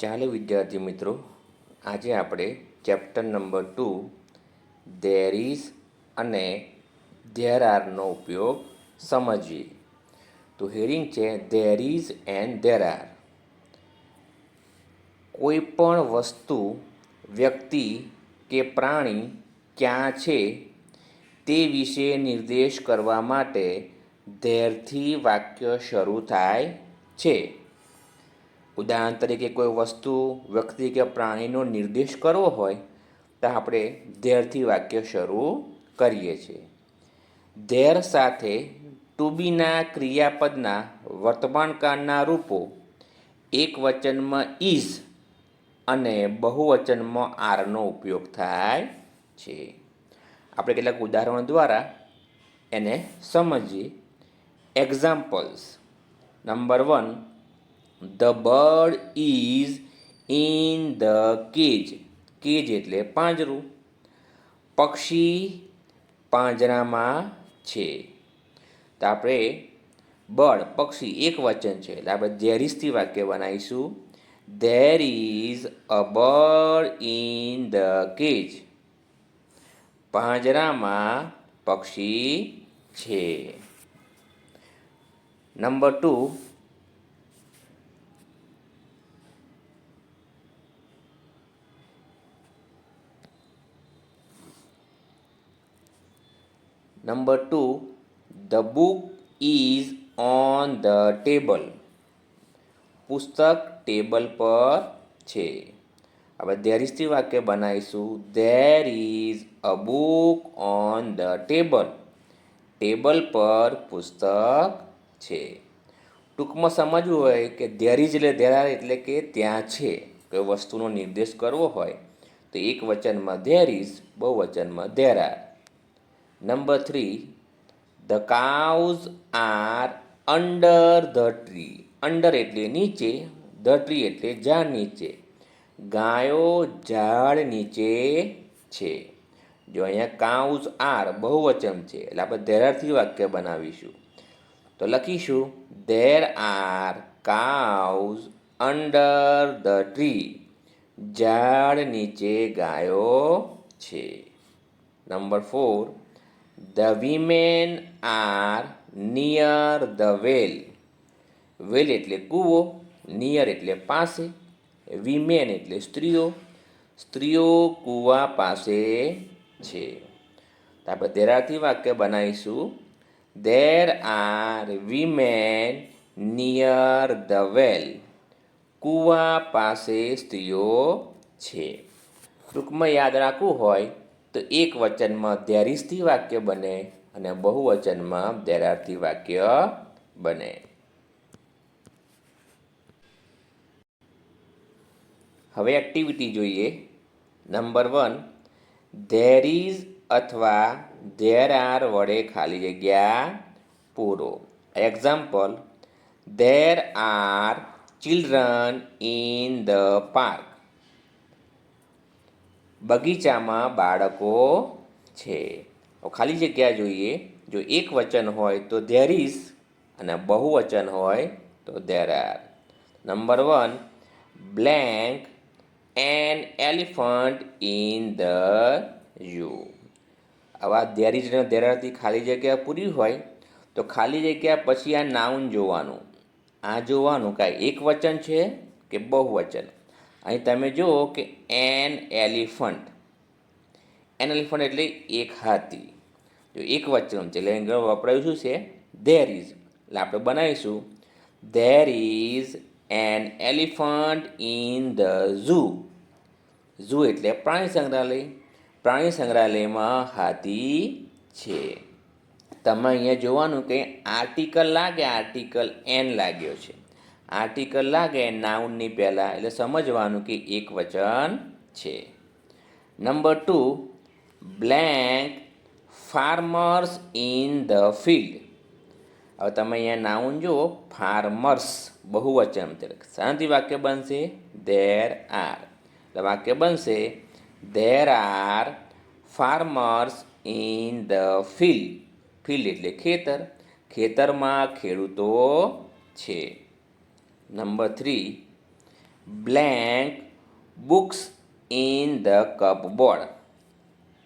ચાલો વિદ્યાર્થી મિત્રો, આજે આપણે ચેપ્ટર નંબર 2 ધેર ઇઝ અને ધેર આરનો ઉપયોગ સમજીએ. તો હેડિંગ છે there is and there are. કોઈ પણ વસ્તુ, વ્યક્તિ કે પ્રાણી ક્યાં છે તે વિશે નિર્દેશ કરવા માટે ધેરથી વાક્ય શરૂ થાય છે. ઉદાહરણ તરીકે કોઈ વસ્તુ, વ્યક્તિ કે પ્રાણીનો નિર્દેશ કરવો હોય તો આપણે ધેરથી વાક્ય શરૂ કરીએ છીએ. ધેર સાથે ટુ બીના ક્રિયાપદના વર્તમાનકાળના રૂપો એક વચનમાં ઇઝ અને બહુવચનમાં આરનો ઉપયોગ થાય છે. આપણે કેટલાક ઉદાહરણો દ્વારા એને સમજીએ. Examples. Number 1, the bird is in the cage. Cage એટલે પાંજરું. પક્ષી પાંજરામાં છે. તો આપણે બર્ડ, પક્ષી એક વચન છે એટલે આપણે ધેર ઇઝથી વાક્ય બનાવીશું. There is a bird in the cage. પાંજરામાં પક્ષી છે. Number 2, the book is on the table. પુસ્તક ટેબલ પર છે. આપણે ધેર ઇઝથી વાક્ય બનાવીશું. There is a book on the table. Table પર પુસ્તક છે. ટૂંકમાં સમજવું હોય કે ધેર ઇઝ એટલે ધેર આર એટલે કે ત્યાં છે. કોઈ વસ્તુનો નિર્દેશ કરવો હોય તો એક વચનમાં ધેર ઇઝ, બહુવચનમાં there are. Number 3, the cows are under the tree. Under એટલે નીચે, ધ ટ્રી એટલે ઝાડ નીચે. ગાયો ઝાડ નીચે છે. જો અહીંયા કાઉઝ આર બહુવચન છે એટલે આપણે ધેર આરથી વાક્ય બનાવીશું. તો લખીશું there are cows under the tree. ઝાડ નીચે ગાયો છે. Number 4, the women are near the well. Well એટલે કૂવો, નિયર એટલે પાસે, વિમેન એટલે સ્ત્રીઓ. સ્ત્રીઓ કૂવા પાસે છે. તો આપણે ધેર આરથી વાક્ય બનાવીશું. There R women near the well. કૂવા પાસે સ્ત્રીઓ છે. ટૂંકમાં યાદ રાખવું હોય તો એક વચનમાં ધેર ઇઝથી વાક્ય બને અને બહુવચનમાં ધેર આરથી વાક્ય બને. હવે એક્ટિવિટી જોઈએ. નંબર 1, ધેર ઇઝ અથવા ધેર આર વડે ખાલી જગ્યા પૂરો. Example, there are children in the park. બગીચામાં બાળકો છે. ખાલી જગ્યા જોઈએ. જો એક વચન હોય તો ધેર ઇઝ અને બહુવચન હોય તો there are. Number 1, blank an elephant in the zoo. આવા ધેર ઇઝ અને ધેર આરથી ખાલી જગ્યા પૂરી હોય તો ખાલી જગ્યા પછી આ નાઉન જોવાનું. આ જોવાનું કે એક વચન છે કે બહુવચન. અહીં તમે જુઓ કે એન એલિફન્ટ. એન એલિફન્ટ એટલે એક હાથી. જો એક વચન છે એટલે અહીં વપરાયું શું છે? There is. એટલે આપણે બનાવીશું there is an elephant in the zoo. Zoo એટલે પ્રાણી સંગ્રહાલય. પ્રાણી સંગ્રહાલયમાં હાથી છે. તમે અહીંયા જોવાનું કે આર્ટિકલ લાગે, આર્ટિકલ એન લાગ્યો છે. આર્ટિકલ લાગે નાઉનની પહેલાં એટલે સમજવાનું કે એક વચન છે. Number 2, blank farmers in the field. હવે તમે અહીંયા નાઉન જુઓ ફાર્મર્સ બહુવચન છે. શાનાથી વાક્ય બનશે? There R. એટલે વાક્ય બનશે there R farmers in the field. Field એટલે ખેતર. ખેતરમાં ખેડૂતો છે. Number 3, blank books in the cupboard.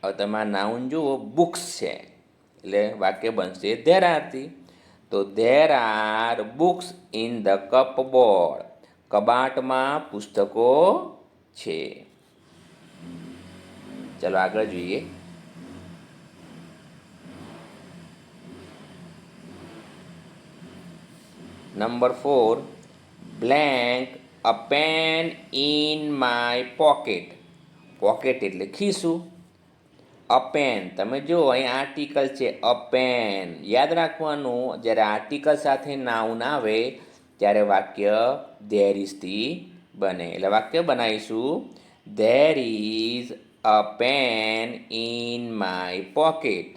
હવે તમે આ નાઉન જુઓ, બુક્સ છે એટલે વાક્ય બનશે ધેર આરથી. તો there are books in the cupboard. કબાટમાં પુસ્તકો છે. ચલો આગળ જોઈએ. Number 4, blank a pen in my pocket. Pocket એટલે ખીસું. અ પેન, તમે જુઓ અહીં આર્ટિકલ છે અ પેન. યાદ રાખવાનું, જ્યારે આર્ટિકલ સાથે નાઉન આવે ત્યારે વાક્ય ધેર ઇઝથી બને. એટલે વાક્ય બનાવીશું, there is a pen in my pocket.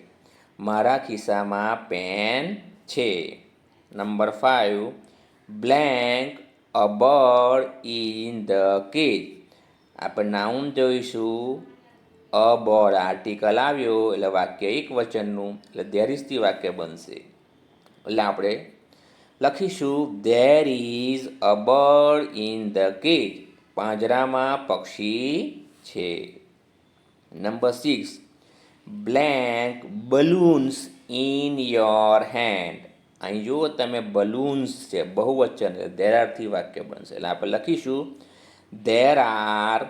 મારા ખિસ્સામાં પેન છે. Number 5, blank a bird in the cage. આપણે નાઉન જોઈશું, અ બર્ડ આર્ટિકલ આવ્યો એટલે વાક્ય એક વચનનું, એટલે ધેર ઇઝથી વાક્ય બનશે. એટલે આપણે લખીશું, there is a bird in the cage. પાંજરામાં પક્ષી છે. Number 6, blank balloons in your hand. અહીં જુઓ તમે, બલૂન્સ છે બહુવચન, ધેર આરથી વાક્ય બનશે. એટલે આપણે લખીશું, there are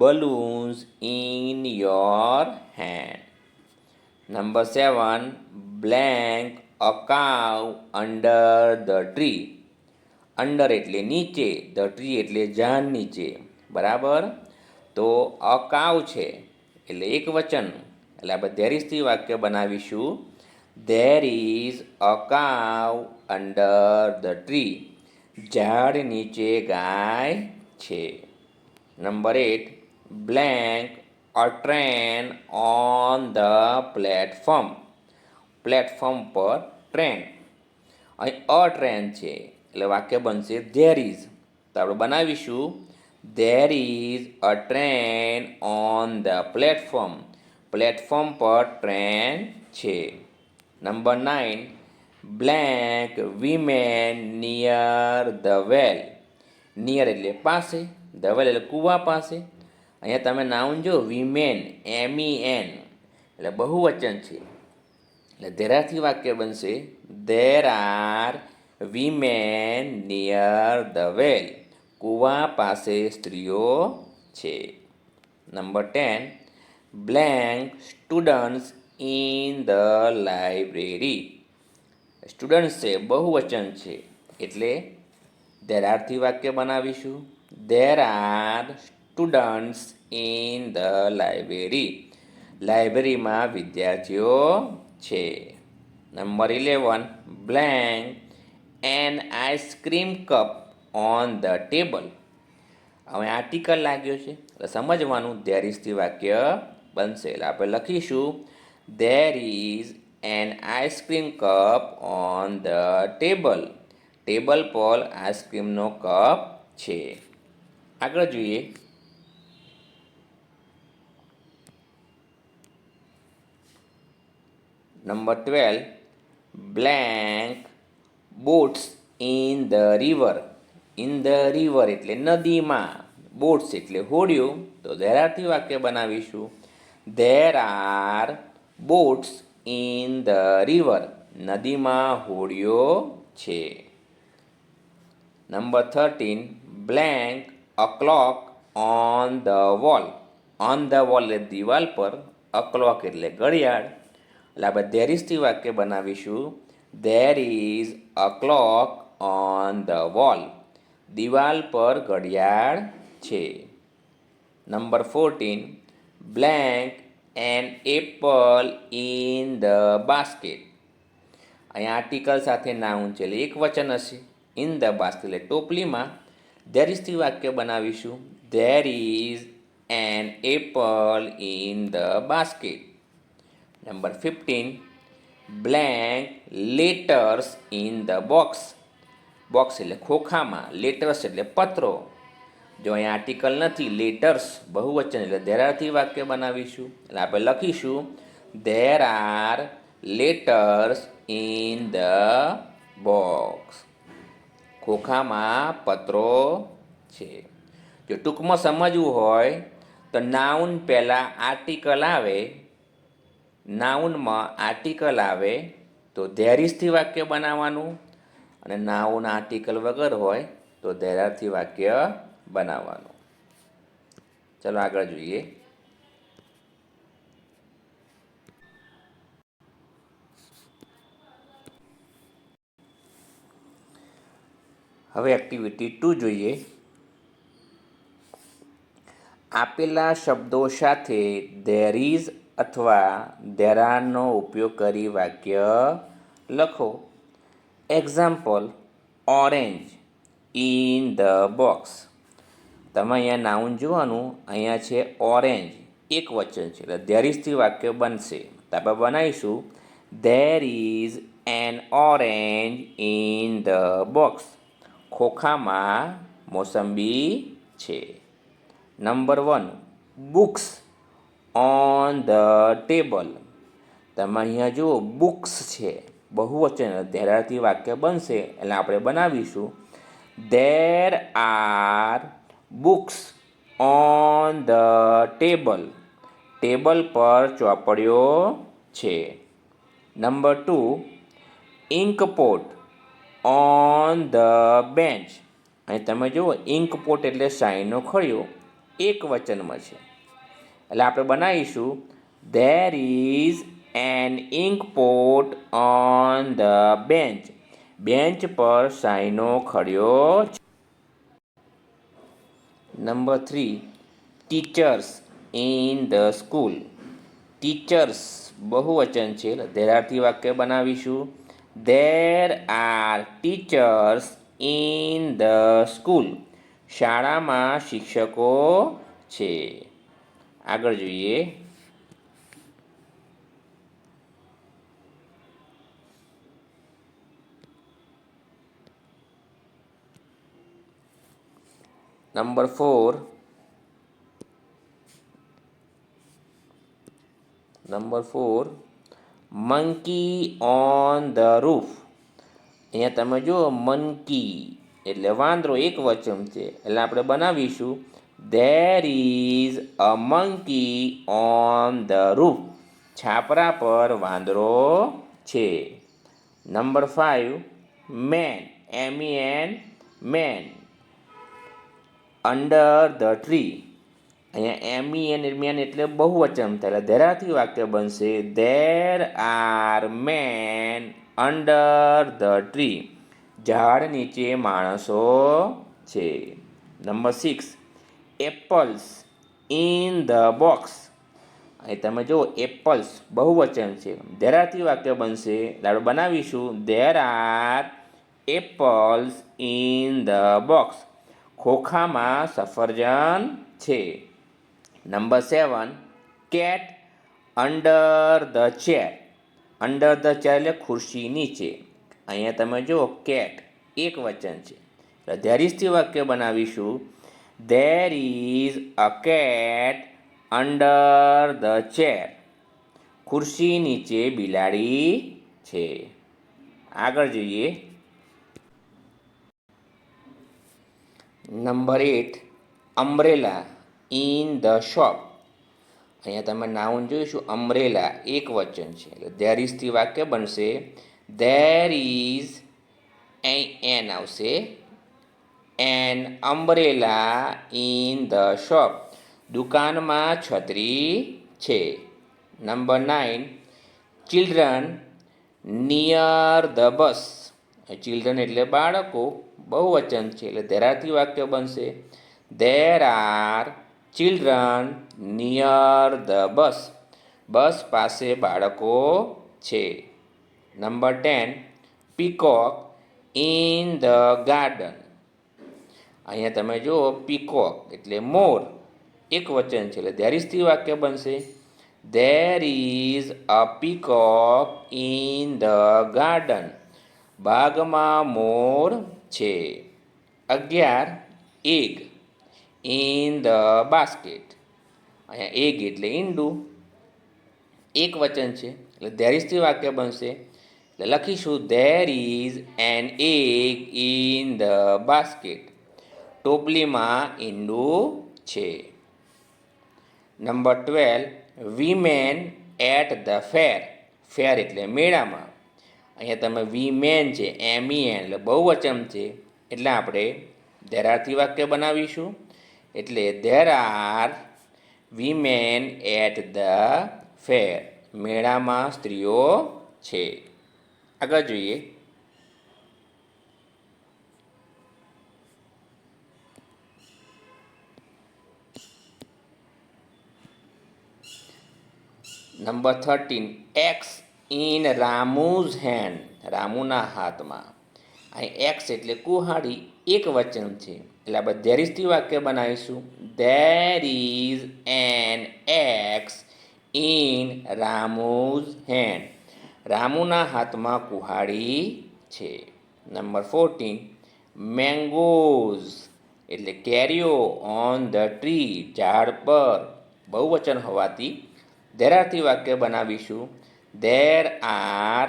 balloons in your hand. Number 7, blank a cow under the tree. Under એટલે નીચે, ધ ટ્રી એટલે ઝાડ નીચે, બરાબર. તો અ કાવ છે એટલે એક વચન, એટલે આપણે ધેર ઇઝથી વાક્ય બનાવીશું, there is a cow under the tree. ઝાડ નીચે ગાય છે. Number 8, blank a train on the platform. Platform પર ટ્રેન. અહીં અ ટ્રેન છે એટલે વાક્ય બનશે ધેર ઇઝ. તો આપણે બનાવીશું, there is a train on the platform. Platform પર ટ્રેન છે. Number 9, blank women near the well. Near એટલે પાસે, ધ વેલ એટલે કૂવા પાસે. અહીંયા તમે નાઉન જો, વીમેન MEN એટલે બહુવચન છે, એટલે ધેરાથી વાક્ય બનશે, there are women near the well. કૂવા પાસે સ્ત્રીઓ છે. Number 10, blank students in the library. Students છે બહુવચન છે એટલે ધેર આરથી વાક્ય બનાવીશું, there are students in the library. લાઇબ્રેરીમાં વિદ્યાર્થીઓ છે. Number 11, blank an ice cream cup on the table. હવે આર્ટિકલ લાગ્યો છે એટલે સમજવાનું, ધેર ઇઝથી વાક્ય બનશે. એટલે આપણે લખીશું, there is N ice cream cup on the table. Table પર આઈસ્ક્રીમનો કપ છે. આગળ જોઈએ. Number 12, blank boats in the river. In the river એટલે નદીમાં, બોટ્સ એટલે હોડીઓ. તો ધેર આરથી વાક્ય બનાવીશું, there R boats in the river. નદીમાં હોડીઓ છે. Number 13, blank a clock on the wall. On the wall એટલે દિવાલ પર, અ ક્લોક એટલે ઘડિયાળ. એટલે આપણે ધેર ઇઝથી વાક્ય બનાવીશું, there is a clock on the wall. દિવાલ પર ઘડિયાળ છે. Number 14, blank an apple in the basket. અહીંયા આર્ટિકલ સાથે નાઉન છે એટલે એક વચન હશે. ઇન ધ બાસ્કેટ એટલે ટોપલીમાં. ધેર ઇઝથી વાક્ય બનાવીશું, there is an apple in the basket. Number 15, blank letters in the box. Box એટલે ખોખામાં, લેટર્સ એટલે પત્રો. જો અહીંયા આર્ટિકલ નથી, લેટર્સ બહુવચન એટલે ધેર આરથી વાક્ય બનાવીશું. એટલે આપણે લખીશું, there are letters in the box. ખોખામાં પત્રો છે. જો ટૂંકમાં સમજવું હોય તો નાઉન પહેલાં આર્ટિકલ આવે, નાઉનમાં આર્ટિકલ આવે તો ધેર ઇઝથી વાક્ય બનાવવાનું, અને નાઉન આર્ટિકલ વગર હોય તો ધેર આરથી વાક્ય બનાવવાનું. ચલો આગળ જોઈએ. હવે એક્ટિવિટી 2 જોઈએ. આપેલા શબ્દો સાથે ધેર ઇઝ અથવા ધેર આરનો ઉપયોગ કરી વાક્ય લખો. Example, orange in the box. તમે અહીંયા નાઉન જોવાનું, અહીંયા છે ઓરેન્જ, એક વચન છે એટલે ધેર ઇઝથી વાક્ય બનશે. તો આપણે બનાવીશું there is an orange in the box. ખોખામાં મોસંબી છે. Number 1, books on the table. તમે અહીંયા જુઓ બુક્સ છે, બહુવચન ધેર આરથી વાક્ય બનશે એટલે આપણે બનાવીશું there are books on the table. Table પર ચોપડીઓ છે. Number 2, inkpot on the bench. અહીં તમે જુઓ ઇન્કપોટ એટલે શાહીનો ખળિયો, એક વચનમાં છે એટલે આપણે બનાવીશું there is an inkpot on the bench. Bench પર શાહીનો ખળિયો છે. Number 3, teachers in the school. Teachers બહુવચન છે એટલે ધેર આરથી વાક્ય બનાવીશું there are teachers in the school. શાળામાં શિક્ષકો છે. આગળ જોઈએ. Number 4, monkey on the roof. અહીંયા તમે જુઓ મંકી એટલે વાંદરો, એક વચન છે એટલે આપણે બનાવીશું there is a monkey on the roof. છાપરા પર વાંદરો છે. Number 5, men MEN men under the tree. અહીંયા MEN એટલે બહુવચન થાય એટલે ધેર આરથી વાક્ય બનશે there are men under the tree. ઝાડ નીચે માણસો છે. Number 6, apples in the box. અહીં તમે જુઓ એપલ્સ બહુવચન છે, ધેર આરથી વાક્ય બનશે એટલે આપણે બનાવીશું there are apples in the box. ખોખામાં સફરજન છે. Number 7, cat under the chair. Under the chair એટલે ખુરશી નીચે. અહીંયા તમે જુઓ કેટ એક વચન છે એટલે ધેર ઇઝથી વાક્ય બનાવીશું there is a cat under the chair. ખુરશી નીચે બિલાડી છે. આગળ જોઈએ. Number 8, umbrella in the shop. અહીંયા તમે નાઉન જોઈશું અમ્બ્રેલા, એક વચન છે એટલે ધેર ઇઝથી વાક્ય બનશે ધેર ઇઝ એન આવશે an umbrella in the shop. દુકાનમાં છત્રી છે. Number 9, children near the bus. Children એટલે બાળકો, બહુવચન છે એટલે ધેર આરથી વાક્ય બનશે there are children near the bus. Bus પાસે બાળકો છે. Number 10, peacock in the garden. અહીંયા તમે જુઓ પીકોક એટલે મોર, એક વચન છે એટલે ધેર ઇઝથી વાક્ય બનશે there is a peacock in the garden. બાગમાં મોર છે. 11, એગ ઇન ધ બાસ્કેટ. અહીંયા એગ એટલે ઈંડું, એક વચન છે એટલે ધેર ઇઝથી વાક્ય બનશે એટલે લખીશું there is an egg in the basket. ટોપલીમાં ઈંડું છે. Number 12 women at the fair. Fair એટલે મેળામાં. અહીંયા તમે વીમેન છે MEN એટલે બહુવચન છે એટલે આપણે ધેર આરથી વાક્ય બનાવીશું. એટલે there are women at the fair. મેળામાં સ્ત્રીઓ છે. આગળ જોઈએ. Number 13 axe in Ramu's hand. રામુના હાથમાં. અહીં એક્સ એટલે કુહાડી એક વચન છે એટલે આપણે ધેર ઇઝથી વાક્ય બનાવીશું. There is an axe in Ramu's hand. રામુના હાથમાં કુહાડી છે. નંબર 14 મેંગોઝ એટલે કેરીઓ ઓન ધ ટ્રી. ઝાડ પર. બહુવચન હોવાથી ધેર આરથી વાક્ય બનાવીશું. There R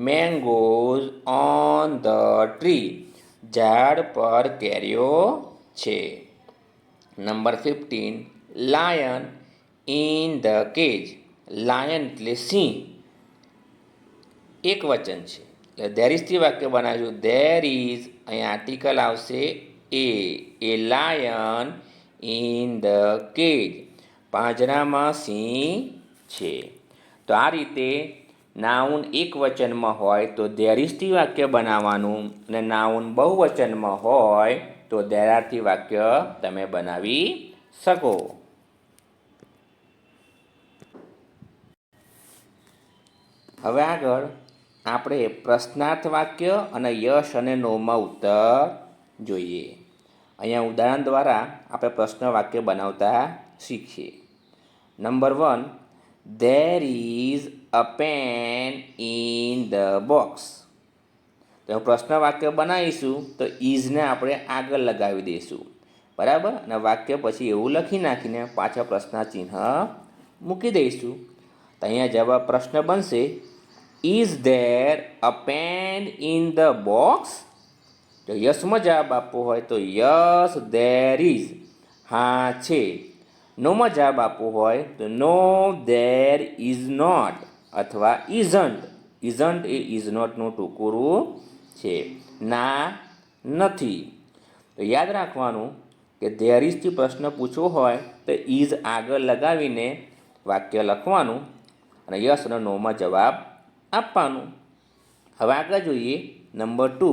mangoes on the tree. ઝાડ પર કેરીઓ છે. Number 15 lion in the cage. Lion એટલે સિંહ એક વચન છે એટલે ધેર ઇઝથી વાક્ય બનાવીશું. ધેર ઇઝ અહીં આર્ટિકલ આવશે એ લાયન ઇન ધ કેજ. પાંજરામાં સિંહ છે. તો આ રીતે નાઉન એક વચનમાં હોય તો ધેર ઇઝથી વાક્ય બનાવવાનું અને નાઉન બહુવચનમાં હોય તો ધેર આરથી વાક્ય તમે બનાવી શકો. હવે આગળ આપણે પ્રશ્નાર્થ વાક્ય અને યસ અને નોમાં ઉત્તર જોઈએ. અહીંયા ઉદાહરણ દ્વારા આપણે પ્રશ્ન વાક્ય બનાવતા શીખીએ. Number 1 there is a pen in the box. તો પ્રશ્ન વાક્ય બનાવીશું તો ઇઝને આપણે આગળ લગાવી દઈશું. બરાબર. અને વાક્ય પછી એવું લખી નાખીને પાછળ પ્રશ્ન ચિહ્ન મૂકી દઈશું. તો અહીંયા જવાબ પ્રશ્ન બનશે is there a pen in the box. જો યસમાં જવાબ આપવો હોય તો યસ ધેર ઇઝ. હા છે. નોમાં જવાબ આપવો હોય તો નો ધેર ઇઝ નોટ અથવા ઇઝન્ટ. ઇઝન્ટ એ ઇઝ નોટનું ટૂંકું છે. ના નથી. તો યાદ રાખવાનું કે ધેર ઇઝથી પ્રશ્ન પૂછવો હોય તો ઇઝ આગળ લગાવીને વાક્ય લખવાનું અને યસ અને નોમાં જવાબ આપવાનું. હવે આગળ જોઈએ. Number 2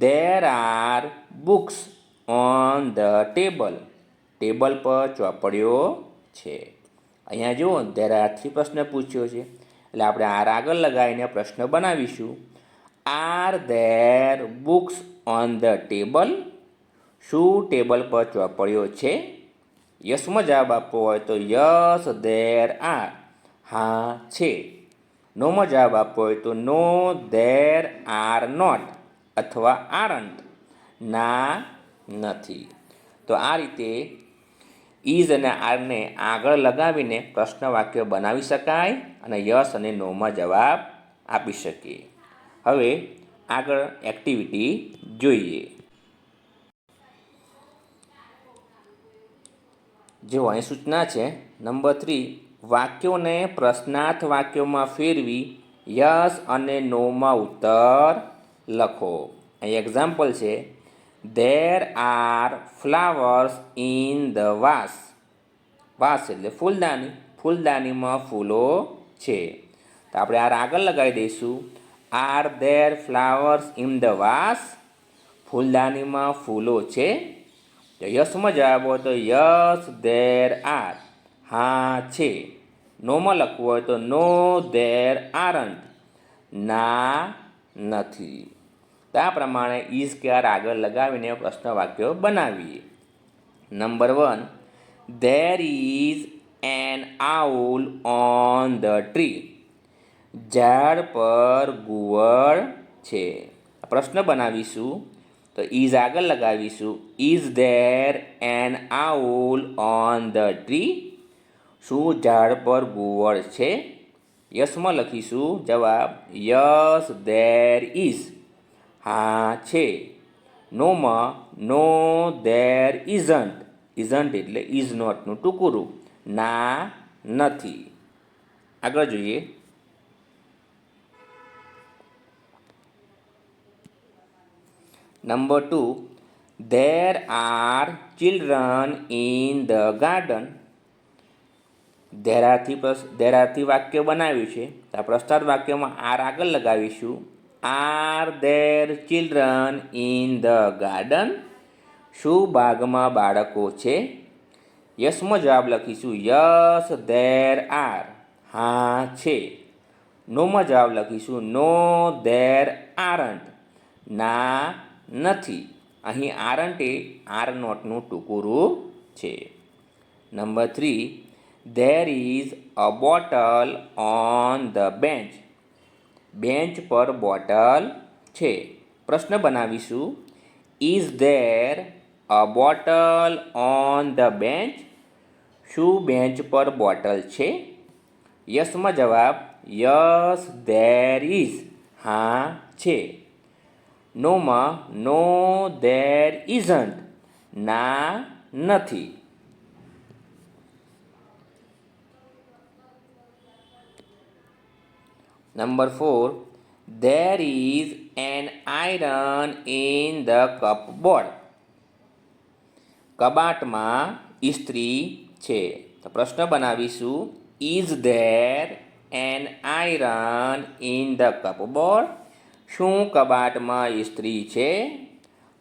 there are books on the table. Table પર ચોપડીઓ છે. અહીંયા જુઓ ધેર આરથી પ્રશ્ન પૂછ્યો છે એટલે આપણે આર આગળ લગાવીને પ્રશ્ન બનાવીશું. Are there books on the table. શું ટેબલ પર ચોપડીઓ છે? યસમાં જવાબ આપવો હોય તો યસ ધેર આર. હા છે. નોમાં જવાબ આપવો હોય તો નો ધેર આર નોટ અથવા આરન્ટ. ના નથી. તો આ રીતે ઇઝ અને આરને આગળ લગાવીને પ્રશ્ન વાક્ય બનાવી શકાય અને યસ અને નોમાં જવાબ આપી શકીએ. હવે આગળ એક્ટિવિટી જોઈએ. જો અહીં સૂચના છે. નંબર 3 વાક્યોને પ્રશ્નાર્થ વાક્યોમાં ફેરવી યસ અને નોમાં ઉત્તર લખો. અહીં એક્ઝામ્પલ છે. There are flowers in the vase. Vase એટલે ફૂલદાની. ફૂલદાનીમાં ફૂલો છે. તો આપણે આર આગળ લગાવી દઈશું. Are there flowers in the vase. ફૂલદાનીમાં ફૂલો છે. તો યસમાં જવાબ હોય તો યસ ધેર આર. હા છે. નોમાં લખવું હોય તો નો ધેર આરન્ટ. ના નથી. તો આ પ્રમાણે ઇઝ કે આર આગળ લગાવીને પ્રશ્ન વાક્યો બનાવીએ. Number 1 there is an owl on the tree. ઝાડ પર ઘુવડ છે. પ્રશ્ન બનાવીશું તો ઇઝ આગળ લગાવીશું. Is there an owl on the tree. શું ઝાડ પર ઘુવડ છે? યસમાં લખીશું જવાબ યસ ધેર ઇઝ. હા છે. નોમાં નો ધેર ઇઝન્ટ. ઇઝન્ટ એટલે ઇઝ નોટનું ટૂંકું. ના નથી. આગળ જોઈએ. Number 2, there are children in the garden. ધેરાથી વાક્ય બનાવ્યું છે. તો આ પ્રસ્તાર વાક્યમાં આર આગળ લગાવીશું. Are there children in the garden. શું બાગમાં બાળકો છે? યસમાં જવાબ લખીશું યસ ધેર આર. હા છે. નોમાં જવાબ લખીશું નો ધેર આરન્ટ. ના નથી. અહીં આરન્ટ એ આર નોટનું ટૂંકું રૂપ છે. Number 3, there is a bottle on the bench. Bench પર બોટલ છે. પ્રશ્ન બનાવીશું is there a bottle on the bench. શું બેન્ચ પર બોટલ છે? યસમાં જવાબ યસ ધેર ઇઝ. હા છે. નોમાં નો ધેર ઇઝન્ટ. ના નથી. Number 4, there is an iron in the cupboard. કબાટમાં ઇસ્ત્રી છે. તો પ્રશ્ન બનાવીશું is there an iron in the cupboard. શું કબાટમાં ઇસ્ત્રી છે?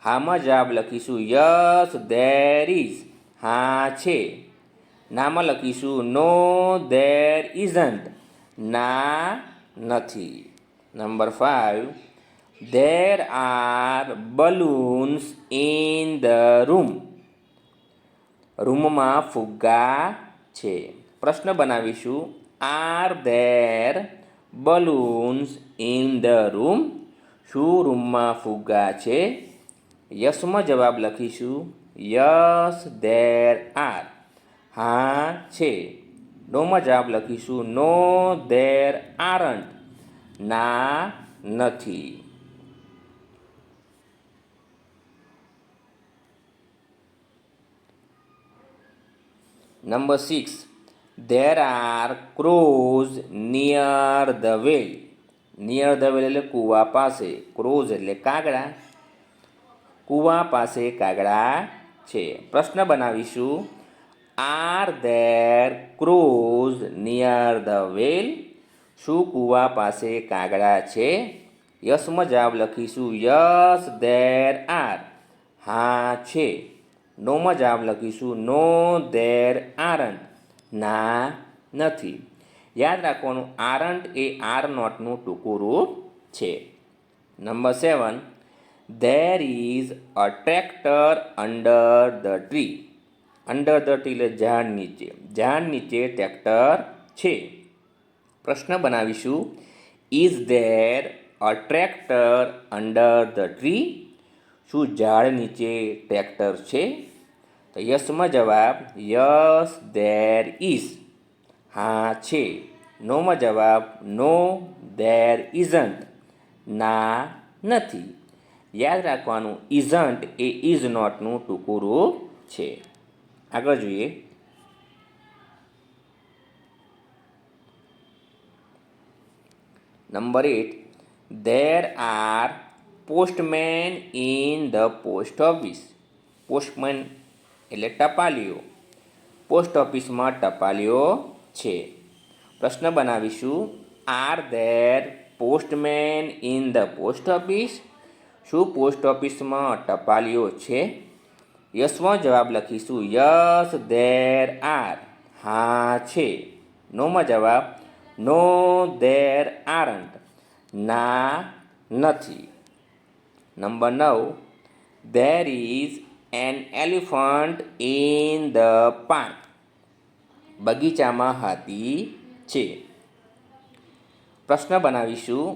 હામાં જવાબ લખીશું યસ ધેર ઇઝ. હા છે. નામાં લખીશું નો ધેર ઇઝન્ટ. ના નથી. Number 5, there are balloons in the room. રૂમમાં ફુગ્ગા છે. પ્રશ્ન બનાવીશું are there balloons in the room. શું રૂમમાં ફુગ્ગા છે? યસમાં જવાબ લખીશું યસ ધેર આર. હા છે. નોમાં જવાબ લખીશું નો ધેર આરન્ટ. ના નથી. Number 6, there are ક્રોઝ near the well. Near the વેલ એટલે કૂવા પાસે. ક્રોઝ એટલે કાગડા. કૂવા પાસે કાગડા છે. પ્રશ્ન બનાવીશું આર ધેર ક્રોઝ નિયર ધ વેલ. શું કૂવા પાસે કાગડા છે? યસમાં જવાબ લખીશું યસ ધેર આર. હા છે. નોમાં જવાબ લખીશું નો ધેર આરન્ટ. ના નથી. યાદ રાખવાનું આરન્ટ એ આર નોટનું ટૂંકું રૂપ છે. Number 7, there is a tractor under the tree. Under the tree એટલે ઝાડ નીચે. ઝાડ નીચે ટ્રેક્ટર છે. પ્રશ્ન બનાવીશું is there a tractor under the tree. શું ઝાડ નીચે ટ્રેક્ટર છે? તો યસમાં જવાબ યસ ધેર ઇઝ. હા છે. નોમાં જવાબ નો ધેર ઇઝન્ટ. ના નથી. યાદ રાખવાનું ઇઝન્ટ એ ઇઝ નોટનું ટૂંકું રૂપ છે. આગળ જોઈએ. Number 8, there are postman in the post office. Postman એટલે ટપાલીઓ. પોસ્ટ ઓફિસમાં ટપાલીઓ છે. પ્રશ્ન બનાવીશું are there postman in the post office. શું પોસ્ટ ઓફિસમાં ટપાલીઓ છે? યસમાં જવાબ લખીશું યસ ધેર આર. હા છે. નોમાં જવાબ નો ધેર આરન્ટ. ના નથી. Number 9, there is an elephant in the park. બગીચામાં હાથી છે. પ્રશ્ન બનાવીશું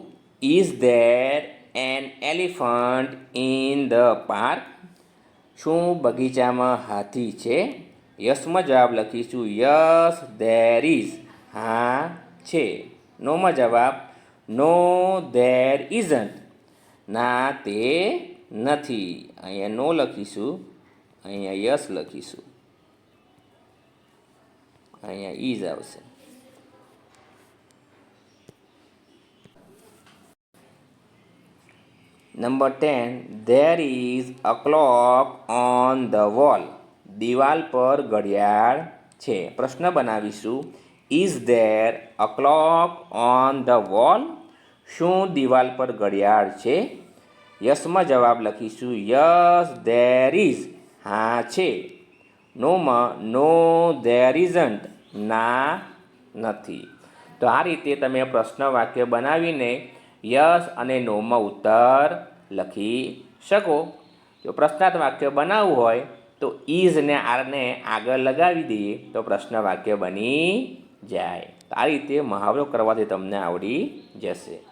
is there an elephant in the park. શું બગીચામાં હાથી છે? યસમાં જવાબ લખીશું યસ ધેર ઇઝ. હા છે. નોમાં જવાબ નો ધેર ઇઝન્ટ. ના તે નથી. અહીંયા નો લખીશું, અહીંયા યસ લખીશું, અહીંયા ઇઝ આવશે. Number 10, there is a clock on the wall. દિવાલ પર ઘડિયાળ છે. પ્રશ્ન બનાવીશું, is there a clock on the wall? શું દિવાલ પર ઘડિયાળ છે? યસમાં જવાબ લખીશું, યસ ધેર ઇઝ, હા છે. નોમાં, નો ધેર ઇઝન્ટ, ના નથી. તો આ રીતે તમે પ્રશ્ન વાક્ય બનાવીને યસ અને નોમાં ઉત્તર લખી શકો. જો પ્રશ્નાર્થ વાક્ય બનાવવું હોય તો ઇઝ ને આરને આગળ લગાવી દઈએ તો પ્રશ્ન વાક્ય બની જાય. આ રીતે મહાવરો કરવાથી તમને આવડી જશે.